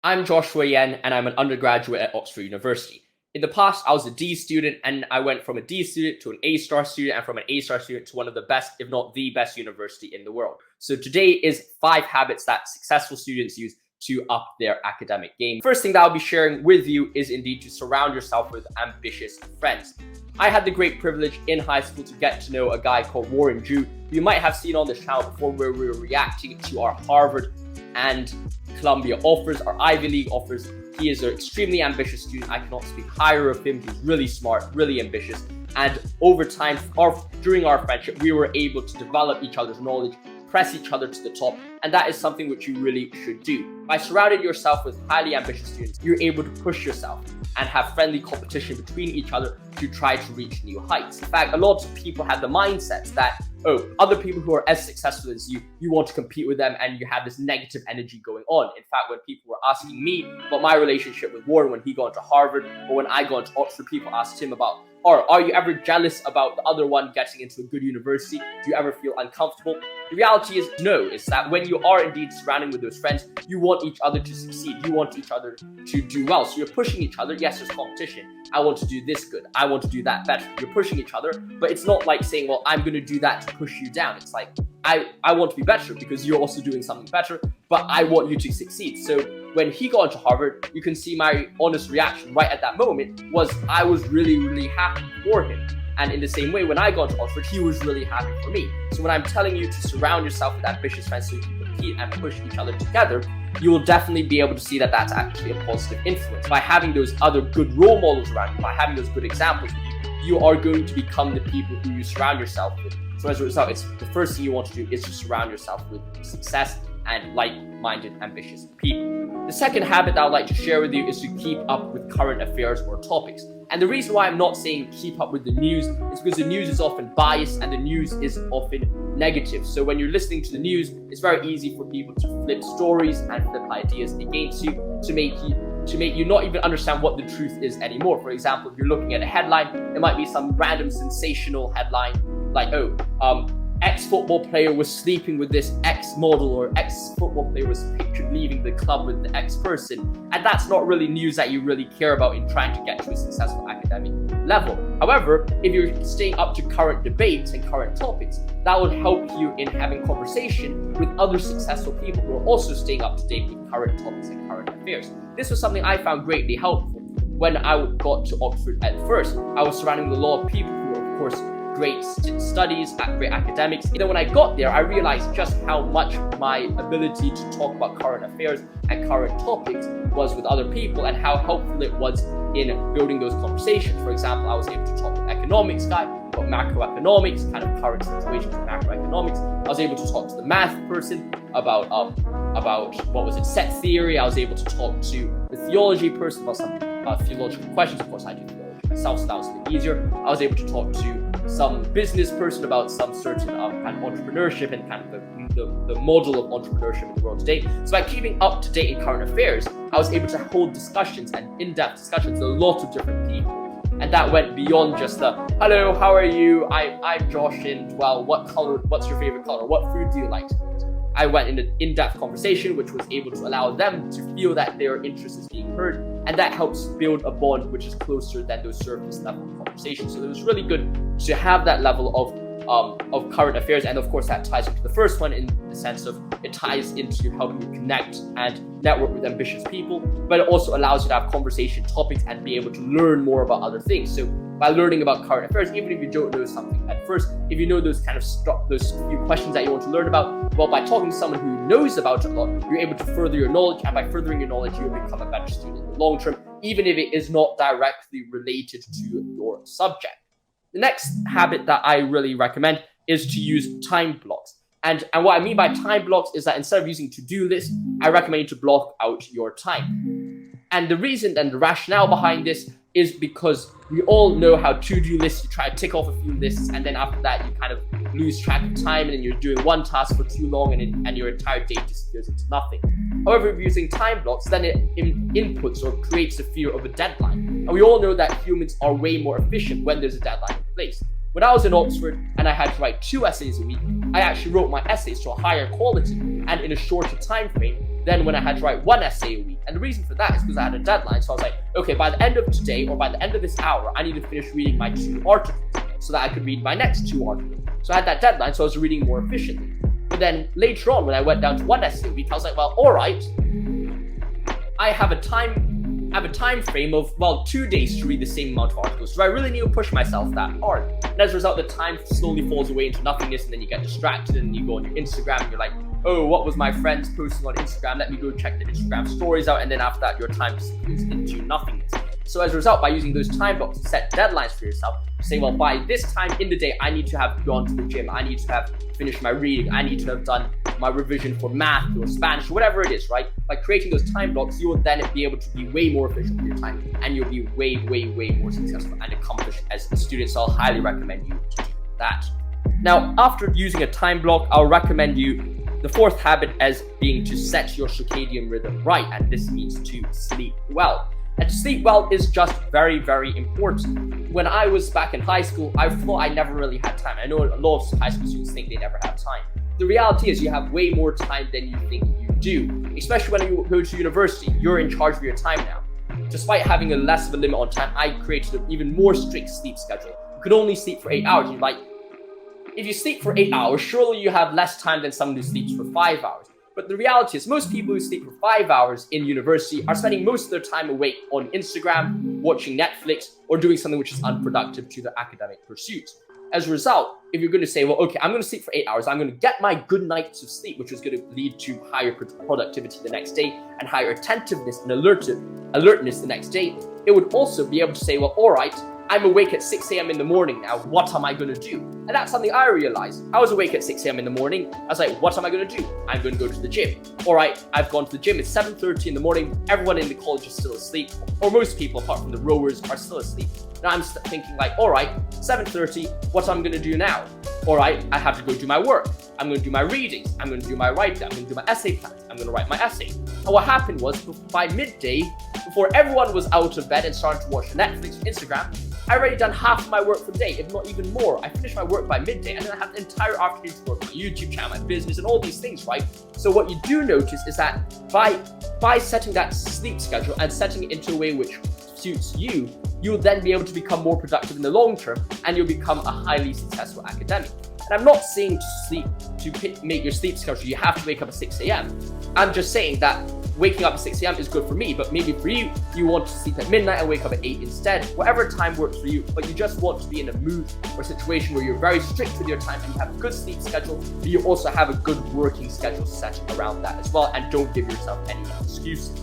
I'm Joshua Yen, and I'm an undergraduate at Oxford University. In the past, I was a D student, and I went from a D student to an A-star student, and from an A-star student to one of the best, if not the best university in the world. So today is 5 habits that successful students use to up their academic game. First thing that I'll be sharing with you is indeed to surround yourself with ambitious friends. I had the great privilege in high school to get to know a guy called Warren Ju, who you might have seen on the channel before, where we were reacting to our Harvard and Columbia offers, our Ivy League offers. He is an extremely ambitious student. I cannot speak higher of him. He's really smart, really ambitious. And over time, during our friendship, we were able to develop each other's knowledge, press each other to the top, and that is something which you really should do. By surrounding yourself with highly ambitious students, you're able to push yourself and have friendly competition between each other to try to reach new heights. In fact, a lot of people have the mindset that, oh, other people who are as successful as you want to compete with them, and you have this negative energy going on. In fact, when people were asking me about my relationship with Warren when he got into Harvard, or when I got into Oxford, people asked him about, or are you ever jealous about the other one getting into a good university? Do you ever feel uncomfortable? The reality is no, is that when you are indeed surrounding with those friends, you want each other to succeed. You want each other to do well. So you're pushing each other. Yes, there's competition. I want to do this good. I want to do that better. You're pushing each other, but it's not like saying, well, I'm going to do that to push you down. It's like, I want to be better because you're also doing something better, but I want you to succeed. So when he got into Harvard, you can see my honest reaction right at that moment was I was really, really happy for him. And in the same way, when I got to Oxford, he was really happy for me. So when I'm telling you to surround yourself with ambitious friends so you can compete and push each other together, you will definitely be able to see that that's actually a positive influence. By having those other good role models around you, by having those good examples, you are going to become the people who you surround yourself with. So as a result, it's the first thing you want to do is to surround yourself with success and like-minded, ambitious people. The second habit that I would like to share with you is to keep up with current affairs or topics. And the reason why I'm not saying keep up with the news is because the news is often biased and the news is often negative. So when you're listening to the news, it's very easy for people to flip stories and flip ideas against you to make you not even understand what the truth is anymore. For example, if you're looking at a headline, it might be some random sensational headline like, X football player was sleeping with this X model, or X football player was pictured leaving the club with the X person. And that's not really news that you really care about in trying to get to a successful academic level. However, if you're staying up to current debates and current topics, that will help you in having conversation with other successful people who are also staying up to date with current topics and current affairs. This was something I found greatly helpful when I got to Oxford at first. I was surrounding with a lot of people who were, of course, great studies, great academics. Then when I got there, I realized just how much my ability to talk about current affairs and current topics was with other people, and how helpful it was in building those conversations. For example, I was able to talk with economics guy about macroeconomics, kind of current situations in macroeconomics. I was able to talk to the math person about set theory. I was able to talk to the theology person about some theological questions. Of course, I do theology myself, so that was a bit easier. I was able to talk to some business person about some certain kind of entrepreneurship and kind of the model of entrepreneurship in the world today. So by keeping up to date in current affairs, I was able to hold discussions and in-depth discussions with a lot of different people. And that went beyond just the, hello, how are you? I'm Josh, and well, what's your favorite color? What food do you like to eat? I went in an in-depth conversation, which was able to allow them to feel that their interest is being heard, and that helps build a bond which is closer than those surface level conversations. So it was really good to have that level of current affairs, and of course that ties into the first one in the sense of it ties into helping you connect and network with ambitious people, but it also allows you to have conversation topics and be able to learn more about other things. So by learning about current affairs, even if you don't know something at first, if you know those kind of those few questions that you want to learn about, well, by talking to someone who knows about it a lot, you're able to further your knowledge, and by furthering your knowledge, you'll become a better student in the long term, even if it is not directly related to your subject. The next habit that I really recommend is to use time blocks. And what I mean by time blocks is that instead of using to-do lists, I recommend you to block out your time. And the reason and the rationale behind this is because we all know how to-do lists, you try to tick off a few lists, and then after that you kind of lose track of time, and then you're doing one task for too long, and your entire day disappears into nothing. However, if you're using time blocks, then it inputs or creates a fear of a deadline. And we all know that humans are way more efficient when there's a deadline in place. When I was in Oxford and I had to write 2 essays a week, I actually wrote my essays to a higher quality and in a shorter time frame than when I had to write one essay a week. And the reason for that is because I had a deadline. So I was like, okay, by the end of today or by the end of this hour, I need to finish reading my 2 articles so that I could read my next 2 articles. So I had that deadline, so I was reading more efficiently. But then later on, when I went down to one essay a week, I was like, well, all right, I have a time frame of, well, 2 days to read the same amount of articles. So I really need to push myself that hard. And as a result, the time slowly falls away into nothingness, and then you get distracted, and you go on your Instagram, and you're like, oh, what was my friends posting on Instagram? Let me go check the Instagram stories out. And then after that, your time disappears into nothingness. So as a result, by using those time blocks to set deadlines for yourself, say, well, by this time in the day, I need to have gone to the gym. I need to have finished my reading. I need to have done my revision for math or Spanish or whatever it is, right? By creating those time blocks, you will then be able to be way more efficient with your time, and you'll be way, way, way more successful and accomplished as a student. So I'll highly recommend you to do that. Now, after using a time block, I'll recommend you the 4th habit as being to set your circadian rhythm right, and this means to sleep well. And to sleep well is just very, very important. When I was back in high school, I thought I never really had time. I know a lot of high school students think they never have time. The reality is you have way more time than you think you do, especially when you go to university. You're in charge of your time now. Despite having a less of a limit on time, I created an even more strict sleep schedule. You could only sleep for 8 hours. You're like, if you sleep for 8 hours, surely you have less time than someone who sleeps for 5 hours. But the reality is most people who sleep for 5 hours in university are spending most of their time awake on Instagram, watching Netflix, or doing something which is unproductive to their academic pursuits. As a result, if you're going to say, well, okay, I'm going to sleep for 8 hours, I'm going to get my good nights of sleep, which is going to lead to higher productivity the next day and higher attentiveness and alertness the next day, it would also be able to say, well, all right, I'm awake at 6 a.m. in the morning now. What am I going to do? And that's something I realized. I was awake at 6 a.m. in the morning. I was like, what am I going to do? I'm going to go to the gym. All right, I've gone to the gym. It's 7:30 in the morning. Everyone in the college is still asleep, or most people, apart from the rowers, are still asleep. Now I'm thinking like, all right, 7:30, what am I going to do now? All right, I have to go do my work. I'm going to do my readings. I'm going to do my writing. I'm going to do my essay plans. I'm going to write my essay. And what happened was by midday, before everyone was out of bed and started to watch Netflix or Instagram, I already done half of my work for the day, if not even more. I finished my work by midday, and then I have the entire afternoon to work on my YouTube channel, my business, and all these things, right? So what you do notice is that by setting that sleep schedule and setting it into a way which suits you, you'll then be able to become more productive in the long term, and you'll become a highly successful academic. And I'm not saying to make your sleep schedule, you have to wake up at 6 a.m. I'm just saying that waking up at 6 a.m. is good for me, but maybe for you, you want to sleep at midnight and wake up at 8 instead. Whatever time works for you, but you just want to be in a mood or situation where you're very strict with your time and you have a good sleep schedule, but you also have a good working schedule set around that as well, and don't give yourself any excuses.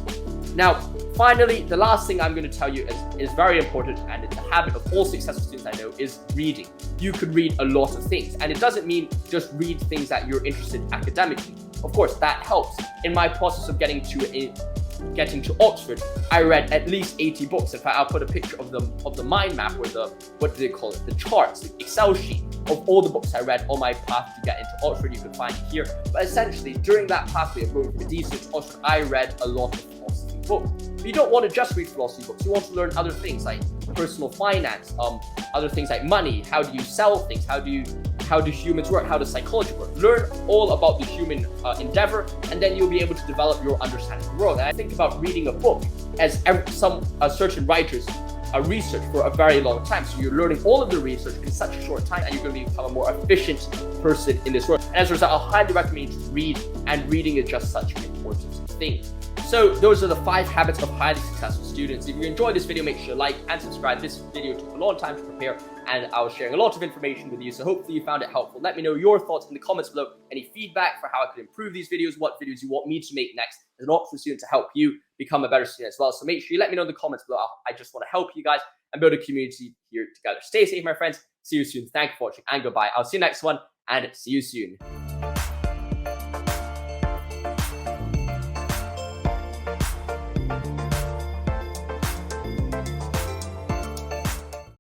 Now, finally, the last thing I'm going to tell you is very important, and it's a habit of all successful students I know, is reading. You could read a lot of things, and it doesn't mean just read things that you're interested in academically. Of course, that helps. In my process of getting to Oxford, I read at least 80 books. In fact, I'll put a picture of the mind map, or what do they call it? The charts, the Excel sheet of all the books I read on my path to get into Oxford. You can find it here. But essentially, during that pathway of going from DC to Oxford, I read a lot of philosophy books. But you don't want to just read philosophy books. You want to learn other things like personal finance, other things like money. How do you sell things? How do humans work? How does psychology work? Learn all about the human endeavor, and then you'll be able to develop your understanding of the world. And I think about reading a book as certain writers research for a very long time. So you're learning all of the research in such a short time, and you're going to become a more efficient person in this world. And as a result, I'll highly recommend you to read, and reading is just such an important thing. So those are the 5 habits of highly successful students. If you enjoyed this video, make sure to like and subscribe. This video took a long time to prepare, and I was sharing a lot of information with you, so hopefully you found it helpful. Let me know your thoughts in the comments below, any feedback for how I could improve these videos, what videos you want me to make next as an Oxford student to help you become a better student as well. So make sure you let me know in the comments below. I just want to help you guys and build a community here together. Stay safe, my friends. See you soon. Thank you for watching, and goodbye. I'll see you next one, and see you soon.